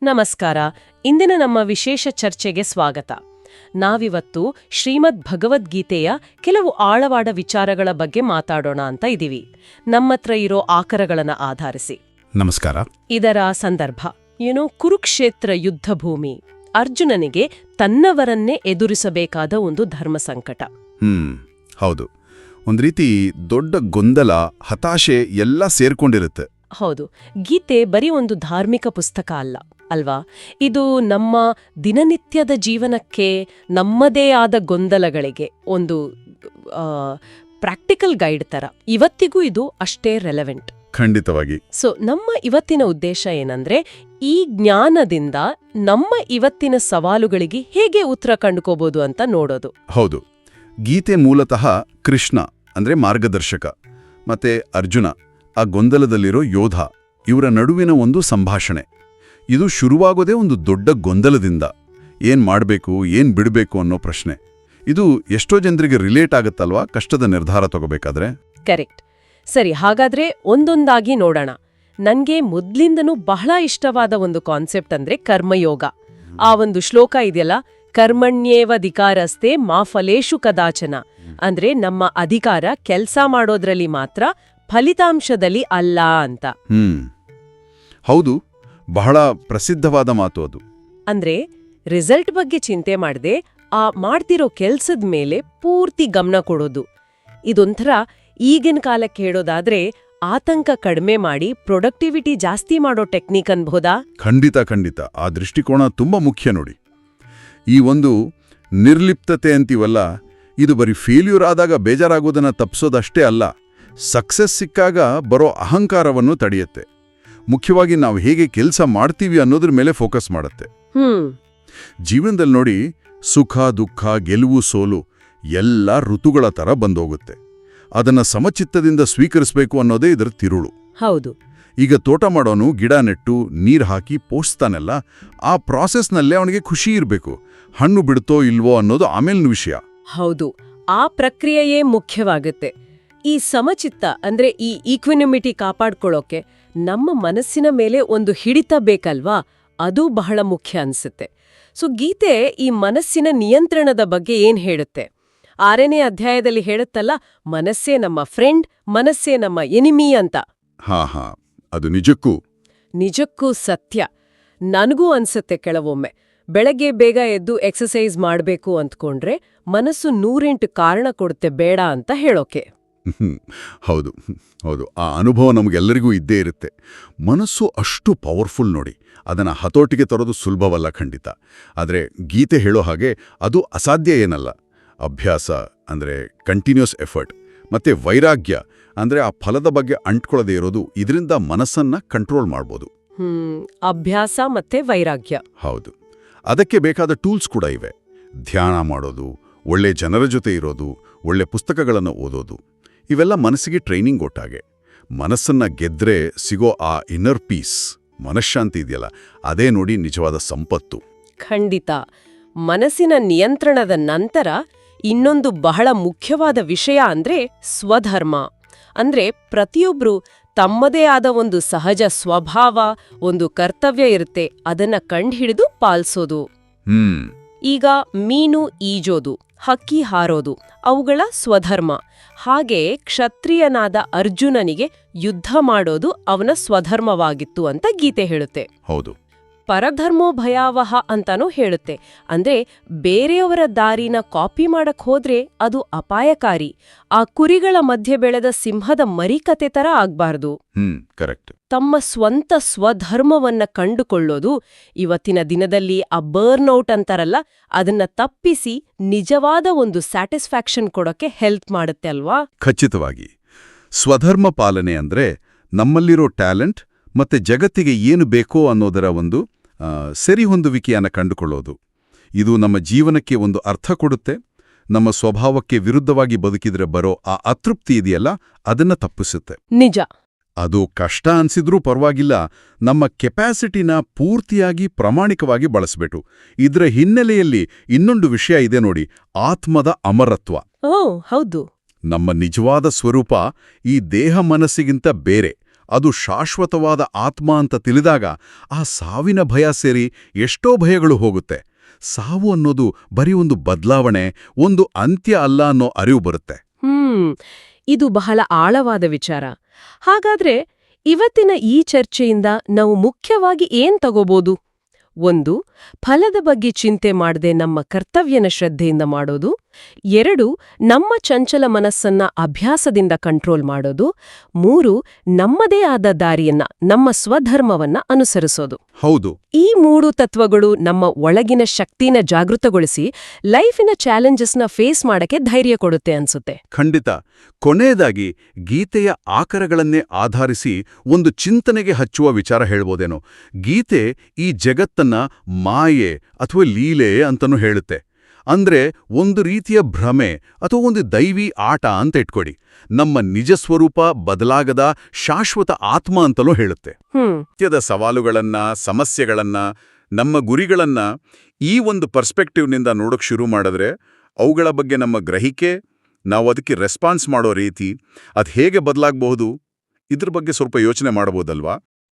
ನಮಸ್ಕಾರ. ಇಂದಿನ ನಮ್ಮ ವಿಶೇಷ ಚರ್ಚೆಗೆ ಸ್ವಾಗತ. ನಾವಿವತ್ತು ಶ್ರೀಮದ್ ಭಗವದ್ಗೀತೆಯ ಕೆಲವು ಆಳವಾದ ವಿಚಾರಗಳ ಬಗ್ಗೆ ಮಾತಾಡೋಣ ಅಂತ ಇದೀವಿ, ನಮ್ಮತ್ರ ಇರೋ ಆಕರಗಳನ್ನ ಆಧರಿಸಿ. ನಮಸ್ಕಾರ. ಇದರ ಸಂದರ್ಭ ಕುರುಕ್ಷೇತ್ರ ಯುದ್ಧ ಭೂಮಿ. ಅರ್ಜುನನಿಗೆ ತನ್ನವರನ್ನೇ ಎದುರಿಸಬೇಕಾದ ಒಂದು ಧರ್ಮ ಸಂಕಟ. ಹೌದು, ಒಂದ್ ರೀತಿ ದೊಡ್ಡ ಗೊಂದಲ, ಹತಾಶೆ ಎಲ್ಲ ಸೇರ್ಕೊಂಡಿರುತ್ತೆ. ಹೌದು, ಗೀತೆ ಬರೀ ಒಂದು ಧಾರ್ಮಿಕ ಪುಸ್ತಕ ಅಲ್ವಾ? ಇದು ನಮ್ಮ ದಿನನಿತ್ಯದ ಜೀವನಕ್ಕೆ, ನಮ್ಮದೇ ಆದ ಗೊಂದಲಗಳಿಗೆ ಒಂದು ಪ್ರಾಕ್ಟಿಕಲ್ ಗೈಡ್ ತರ. ಇವತ್ತಿಗೂ ಇದು ಅಷ್ಟೇ ರೆಲೆವೆಂಟ್. ಖಂಡಿತವಾಗಿ. ನಮ್ಮ ಇವತ್ತಿನ ಉದ್ದೇಶ ಏನಂದ್ರೆ, ಈ ಜ್ಞಾನದಿಂದ ನಮ್ಮ ಇವತ್ತಿನ ಸವಾಲುಗಳಿಗೆ ಹೇಗೆ ಉತ್ತರ ಕಂಡುಕೋಬಹುದು ಅಂತ ನೋಡೋದು. ಹೌದು, ಗೀತೆ ಮೂಲತಃ ಕೃಷ್ಣ ಅಂದ್ರೆ ಮಾರ್ಗದರ್ಶಕ, ಮತ್ತೆ ಅರ್ಜುನ ಆ ಗೊಂದಲದಲ್ಲಿರೋ ಯೋಧ, ಇವರ ನಡುವಿನ ಒಂದು ಸಂಭಾಷಣೆ. ಇದು ಶುರುವಾಗೋದೇ ಒಂದು ದೊಡ್ಡ ಗೊಂದಲದಿಂದ. ಏನ್ ಮಾಡ್ಬೇಕು, ಏನ್ ಬಿಡ್ಬೇಕು ಅನ್ನೋ ಪ್ರಶ್ನೆ. ಇದು ಎಷ್ಟೋ ಜನರಿಗೆ ರಿಲೇಟ್ ಆಗುತ್ತಲ್ವಾ ಕಷ್ಟದ ನಿರ್ಧಾರ ತಗೋಬೇಕಾದ್ರೆ. ಕರೆಕ್ಟ್. ಸರಿ, ಹಾಗಾದ್ರೆ ಒಂದೊಂದಾಗಿ ನೋಡೋಣ. ನನ್ಗೆ ಮೊದ್ಲಿಂದನೂ ಬಹಳ ಇಷ್ಟವಾದ ಒಂದು ಕಾನ್ಸೆಪ್ಟ್ ಅಂದ್ರೆ ಕರ್ಮಯೋಗ. ಆ ಒಂದು ಶ್ಲೋಕ ಇದೆಯಲ್ಲ, ಕರ್ಮಣ್ಯೇವಧಿಕಾರಸ್ತೆ ಮಾ ಫಲೇಷು ಕದಾಚನ. ಅಂದ್ರೆ ನಮ್ಮ ಅಧಿಕಾರ ಕೆಲ್ಸ ಮಾಡೋದ್ರಲ್ಲಿ ಮಾತ್ರ, ಫಲಿತಾಂಶದಲ್ಲಿ ಅಲ್ಲ ಅಂತ. ಹೌದು, ಬಹಳ ಪ್ರಸಿದ್ಧವಾದ ಮಾತು ಅದು. ಅಂದ್ರೆ ರಿಸಲ್ಟ್ ಬಗ್ಗೆ ಚಿಂತೆ ಮಾಡದೆ ಆ ಮಾಡ್ತಿರೋ ಕೆಲ್ಸದ ಮೇಲೆ ಪೂರ್ತಿ ಗಮನ ಕೊಡೋದು. ಇದೊಂಥರ ಈಗಿನ ಕಾಲಕ್ಕೆ ಹೇಳೋದಾದ್ರೆ ಆತಂಕ ಕಡಿಮೆ ಮಾಡಿ ಪ್ರೊಡಕ್ಟಿವಿಟಿ ಜಾಸ್ತಿ ಮಾಡೋ ಟೆಕ್ನಿಕ್ ಅನ್ಬೋದಾ? ಖಂಡಿತ. ಆ ದೃಷ್ಟಿಕೋನ ತುಂಬಾ ಮುಖ್ಯ ನೋಡಿ. ಈ ಒಂದು ನಿರ್ಲಿಪ್ತತೆ ಅಂತೀವಲ್ಲ, ಇದು ಬರೀ ಫೇಲ್ಯೂರ್ ಆದಾಗ ಬೇಜಾರಾಗೋದನ್ನ ತಪ್ಪಿಸೋದಷ್ಟೇ ಅಲ್ಲ, ಸಕ್ಸಸ್ ಸಿಕ್ಕಾಗ ಬರೋ ಅಹಂಕಾರವನ್ನು ತಡೆಯುತ್ತೆ. ಮುಖ್ಯವಾಗಿ ನಾವು ಹೇಗೆ ಕೆಲಸ ಮಾಡ್ತೀವಿ ಅನ್ನೋದ್ರ ಮೇಲೆ ಫೋಕಸ್ ಮಾಡುತ್ತೆ. ಜೀವನದಲ್ಲಿ ನೋಡಿ, ಸುಖ ದುಃಖ, ಗೆಲುವು ಸೋಲು ಎಲ್ಲ ಋತುಗಳ ತರ ಬಂದೋಗುತ್ತೆ. ಅದನ್ನ ಸಮಚಿತ್ತದಿಂದ ಸ್ವೀಕರಿಸಬೇಕು ಅನ್ನೋದೇ ಇದರ ತಿರುಳು. ಹೌದು. ಈಗ ತೋಟ ಮಾಡೋನು ಗಿಡ ನೆಟ್ಟು ನೀರ್ ಹಾಕಿ ಪೋಷಿಸ್ತಾನೆಲ್ಲ, ಆ ಪ್ರಾಸೆಸ್ನಲ್ಲೇ ಅವನಿಗೆ ಖುಷಿ ಇರಬೇಕು. ಹಣ್ಣು ಬಿಡ್ತೋ ಇಲ್ವೋ ಅನ್ನೋದು ಆಮೇಲಿನ ವಿಷಯ. ಹೌದು, ಆ ಪ್ರಕ್ರಿಯೆಯೇ ಮುಖ್ಯವಾಗುತ್ತೆ. ಈ ಸಮಚಿತ್ತ ಅಂದ್ರೆ ಈ ಈಕ್ವಿನಿಮಿಟಿ ಕಾಪಾಡ್ಕೊಳ್ಳೋಕೆ ನಮ್ಮ ಮನಸ್ಸಿನ ಮೇಲೆ ಒಂದು ಹಿಡಿತ ಬೇಕಲ್ವಾ? ಅದು ಬಹಳ ಮುಖ್ಯ ಅನ್ಸುತ್ತೆ. ಗೀತೆ ಈ ಮನಸ್ಸಿನ ನಿಯಂತ್ರಣದ ಬಗ್ಗೆ ಏನ್ ಹೇಳುತ್ತೆ? 6ನೇ ಅಧ್ಯಾಯದಲ್ಲಿ ಹೇಳುತ್ತಲ್ಲ, ಮನಸ್ಸೇ ನಮ್ಮ ಫ್ರೆಂಡ್, ಮನಸ್ಸೇ ನಮ್ಮ ಎನಿಮಿ ಅಂತ. ಅದು ನಿಜಕ್ಕೂ ಸತ್ಯ. ನನಗೂ ಅನ್ಸುತ್ತೆ ಕೆಲವೊಮ್ಮೆ, ಬೆಳಗ್ಗೆ ಬೇಗ ಎದ್ದು ಎಕ್ಸಸೈಸ್ ಮಾಡ್ಬೇಕು ಅಂದ್ಕೊಂಡ್ರೆ ಮನಸ್ಸು 108 ಕಾರಣ ಕೊಡುತ್ತೆ ಬೇಡ ಅಂತ ಹೇಳೋಕೆ. ಹೌದು, ಆ ಅನುಭವ ನಮಗೆಲ್ಲರಿಗೂ ಇದ್ದೇ ಇರುತ್ತೆ. ಮನಸ್ಸು ಅಷ್ಟು ಪವರ್ಫುಲ್ ನೋಡಿ, ಅದನ್ನ ಹತೋಟಿಗೆ ತರೋದು ಸುಲಭವಲ್ಲ ಖಂಡಿತ. ಆದರೆ ಗೀತೆ ಹೇಳೋ ಹಾಗೆ ಅದು ಅಸಾಧ್ಯ ಏನಲ್ಲ. ಅಭ್ಯಾಸ ಅಂದ್ರೆ ಕಂಟಿನ್ಯೂಸ್ ಎಫರ್ಟ್, ಮತ್ತೆ ವೈರಾಗ್ಯ ಅಂದ್ರೆ ಆ ಫಲದ ಬಗ್ಗೆ ಅಂಟ್ಕೊಳ್ಳದೆ ಇರೋದು, ಇದರಿಂದ ಮನಸ್ಸನ್ನ ಕಂಟ್ರೋಲ್ ಮಾಡ್ಬೋದು. ಅಭ್ಯಾಸ ಮತ್ತೆ ವೈರಾಗ್ಯ. ಹೌದು, ಅದಕ್ಕೆ ಬೇಕಾದ ಟೂಲ್ಸ್ ಕೂಡ ಇವೆ. ಧ್ಯಾನ ಮಾಡೋದು, ಒಳ್ಳೆ ಜನರ ಜೊತೆ ಇರೋದು, ಒಳ್ಳೆ ಪುಸ್ತಕಗಳನ್ನು ಓದೋದು, ಇವೆಲ್ಲ ಮನಸ್ಸಿಗೆ ಟ್ರೈನಿಂಗ್ ಕೊಟ್ಟಾಗೆ. ಮನಸ್ಸನ್ನ ಗೆದ್ರೆ ಸಿಗೋ ಆ ಇನ್ನರ್ ಪೀಸ್, ಮನಃಶಾಂತಿ ಇದೆಯಲ್ಲ, ಅದೇ ನೋಡಿ ನಿಜವಾದ ಸಂಪತ್ತು. ಖಂಡಿತ. ಮನಸ್ಸಿನ ನಿಯಂತ್ರಣದ ನಂತರ ಇನ್ನೊಂದು ಬಹಳ ಮುಖ್ಯವಾದ ವಿಷಯ ಅಂದ್ರೆ ಸ್ವಧರ್ಮ. ಅಂದ್ರೆ ಪ್ರತಿಯೊಬ್ರು ತಮ್ಮದೇ ಆದ ಒಂದು ಸಹಜ ಸ್ವಭಾವ, ಒಂದು ಕರ್ತವ್ಯ ಇರುತ್ತೆ, ಅದನ್ನ ಕಂಡುಹಿಡಿದು ಪಾಲಿಸೋದು. ಈಗ ಮೀನು ಈಜೋದು, ಹಕ್ಕಿ ಹಾರೋದು ಅವುಗಳ ಸ್ವಧರ್ಮ. ಹಾಗೆ ಕ್ಷತ್ರಿಯನಾದ ಅರ್ಜುನನಿಗೆ ಯುದ್ಧ ಮಾಡೋದು ಅವನ ಸ್ವಧರ್ಮವಾಗಿತ್ತು ಅಂತ ಗೀತೆ ಹೇಳುತ್ತೆ. ಹೌದು. ಪರಧರ್ಮೋ ಭಯಾವಹ ಅಂತಾನೂ ಹೇಳುತ್ತೆ. ಅಂದ್ರೆ ಬೇರೆಯವರ ದಾರಿನ ಕಾಪಿ ಮಾಡಕ್ ಹೋದ್ರೆ ಅದು ಅಪಾಯಕಾರಿ. ಆ ಕುರಿಗಳ ಮಧ್ಯೆ ಬೆಳೆದ ಸಿಂಹದ ಮರಿಕತೆ ತರ ಆಗ್ಬಾರ್ದು. ಕರೆಕ್ಟ್. ತಮ್ಮ ಸ್ವಂತ ಸ್ವಧರ್ಮವನ್ನ ಕಂಡುಕೊಳ್ಳೋದು ಇವತ್ತಿನ ದಿನದಲ್ಲಿ ಆ ಬರ್ನ್ಔಟ್ ಅಂತಾರಲ್ಲ, ಅದನ್ನ ತಪ್ಪಿಸಿ ನಿಜವಾದ ಒಂದು ಸ್ಯಾಟಿಸ್ಫ್ಯಾಕ್ಷನ್ ಕೊಡೋಕೆ ಹೆಲ್ಪ್ ಮಾಡುತ್ತೆ ಅಲ್ವಾ? ಖಚಿತವಾಗಿ. ಸ್ವಧರ್ಮ ಪಾಲನೆ ಅಂದ್ರೆ ನಮ್ಮಲ್ಲಿರೋ ಟ್ಯಾಲೆಂಟ್ ಮತ್ತೆ ಜಗತ್ತಿಗೆ ಏನು ಬೇಕೋ ಅನ್ನೋದರ ಒಂದು ಸರಿಹೊಂದುವಿಕೆಯನ್ನು ಕಂಡುಕೊಳ್ಳೋದು. ಇದು ನಮ್ಮ ಜೀವನಕ್ಕೆ ಒಂದು ಅರ್ಥ ಕೊಡುತ್ತೆ. ನಮ್ಮ ಸ್ವಭಾವಕ್ಕೆ ವಿರುದ್ಧವಾಗಿ ಬದುಕಿದ್ರೆ ಬರೋ ಆ ಅತೃಪ್ತಿ ಇದೆಯಲ್ಲ, ಅದನ್ನ ತಪ್ಪಿಸುತ್ತೆ. ನಿಜ. ಅದು ಕಷ್ಟ ಅನ್ಸಿದ್ರೂ ಪರವಾಗಿಲ್ಲ, ನಮ್ಮ ಕೆಪಾಸಿಟಿನ ಪೂರ್ತಿಯಾಗಿ ಪ್ರಾಮಾಣಿಕವಾಗಿ ಬಳಸಬೇಕು. ಇದರ ಹಿನ್ನೆಲೆಯಲ್ಲಿ ಇನ್ನೊಂದು ವಿಷಯ ಇದೆ ನೋಡಿ, ಆತ್ಮದ ಅಮರತ್ವ. ಹೌದು. ನಮ್ಮ ನಿಜವಾದ ಸ್ವರೂಪ ಈ ದೇಹ ಮನಸ್ಸಿಗಿಂತ ಬೇರೆ, ಅದು ಶಾಶ್ವತವಾದ ಆತ್ಮ ಅಂತ ತಿಳಿದಾಗ ಆ ಸಾವಿನ ಭಯ ಸೇರಿ ಎಷ್ಟೋ ಭಯಗಳು ಹೋಗುತ್ತೆ. ಸಾವು ಅನ್ನೋದು ಬರೀ ಒಂದು ಬದಲಾವಣೆ, ಒಂದು ಅಂತ್ಯ ಅಲ್ಲ ಅನ್ನೋ ಅರಿವು ಬರುತ್ತೆ. ಇದು ಬಹಳ ಆಳವಾದ ವಿಚಾರ. ಹಾಗಾದ್ರೆ ಇವತ್ತಿನ ಈ ಚರ್ಚೆಯಿಂದ ನಾವು ಮುಖ್ಯವಾಗಿ ಏನ್ ತಗೋಬೋದು? 1. ಫಲದ ಬಗ್ಗೆ ಚಿಂತೆ ಮಾಡದೆ ನಮ್ಮ ಕರ್ತವ್ಯನ ಶ್ರದ್ಧೆಯಿಂದ ಮಾಡೋದು. 2. ನಮ್ಮ ಚಂಚಲ ಮನಸ್ಸನ್ನ ಅಭ್ಯಾಸದಿಂದ ಕಂಟ್ರೋಲ್ ಮಾಡೋದು. 3. ನಮ್ಮದೇ ಆದ ದಾರಿಯನ್ನ, ನಮ್ಮ ಸ್ವಧರ್ಮವನ್ನ ಅನುಸರಿಸೋದು. ಹೌದು. ಈ 3 ತತ್ವಗಳು ನಮ್ಮ ಒಳಗಿನ ಶಕ್ತಿನ ಜಾಗೃತಗೊಳಿಸಿ ಲೈಫಿನ ಚಾಲೆಂಜಸ್ನ ಫೇಸ್ ಮಾಡಕ್ಕೆ ಧೈರ್ಯ ಕೊಡುತ್ತೆ ಅನ್ಸುತ್ತೆ. ಖಂಡಿತ. ಕೊನೆಯದಾಗಿ ಗೀತೆಯ ಆಕರಗಳನ್ನೇ ಆಧರಿಸಿ ಒಂದು ಚಿಂತನೆಗೆ ಹಚ್ಚುವ ವಿಚಾರ ಹೇಳ್ಬೋದೇನೋ. ಗೀತೆ ಈ ಜಗತ್ತನ್ನ ಮಾಯೆ ಅಥವಾ ಲೀಲೆ ಅಂತನೂ ಹೇಳುತ್ತೆ. ಅಂದ್ರೆ ಒಂದು ರೀತಿಯ ಭ್ರಮೆ ಅಥವಾ ಒಂದು ದೈವಿ ಆಟ ಅಂತ ಇಟ್ಕೊಡಿ. ನಮ್ಮ ನಿಜ ಸ್ವರೂಪ ಬದಲಾಗದ ಶಾಶ್ವತ ಆತ್ಮ ಅಂತಲೂ ಹೇಳುತ್ತೆ. ನಿತ್ಯದ ಸವಾಲುಗಳನ್ನ, ಸಮಸ್ಯೆಗಳನ್ನ, ನಮ್ಮ ಗುರಿಗಳನ್ನ ಈ ಒಂದು ಪರ್ಸ್ಪೆಕ್ಟಿವ್ನಿಂದ ನೋಡೋಕ್ ಶುರು ಮಾಡಿದ್ರೆ ಅವುಗಳ ಬಗ್ಗೆ ನಮ್ಮ ಗ್ರಹಿಕೆ, ನಾವು ಅದಕ್ಕೆ ರೆಸ್ಪಾನ್ಸ್ ಮಾಡೋ ರೀತಿ, ಅದು ಹೇಗೆ ಬದಲಾಗಬಹುದು, ಇದ್ರ ಬಗ್ಗೆ ಸ್ವಲ್ಪ ಯೋಚನೆ ಮಾಡಬಹುದಲ್ವಾ?